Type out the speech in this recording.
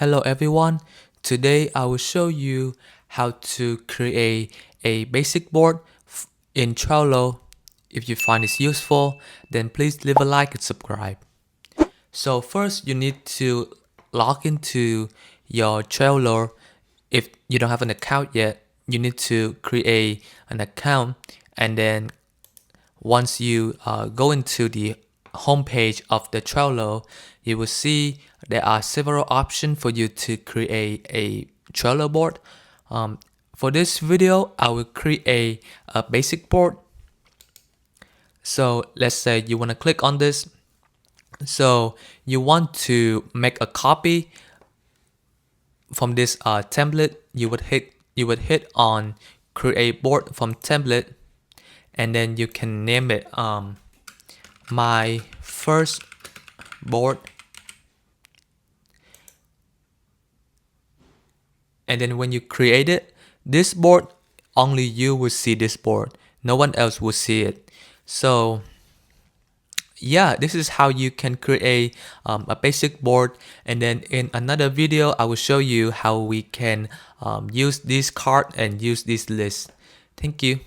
Hello everyone, today I will show you how to create a basic board in Trello. If you find this useful, then please leave a like and subscribe. So first you need to log into your Trello. If you don't have an account yet, you need to create an account, and then once you go into the homepage of the Trello, you will see there are several options for you to create a Trello board. For this video, I will create a basic board. So let's say you want to click on this. So you want to make a copy from this template. You would hit on create board from template, and then you can name it my first board, and then when you create it, this board, only you will see this board, no one else will see it. So yeah, this is how you can create a basic board, and then in another video I will show you how we can use this card and use this list. Thank you.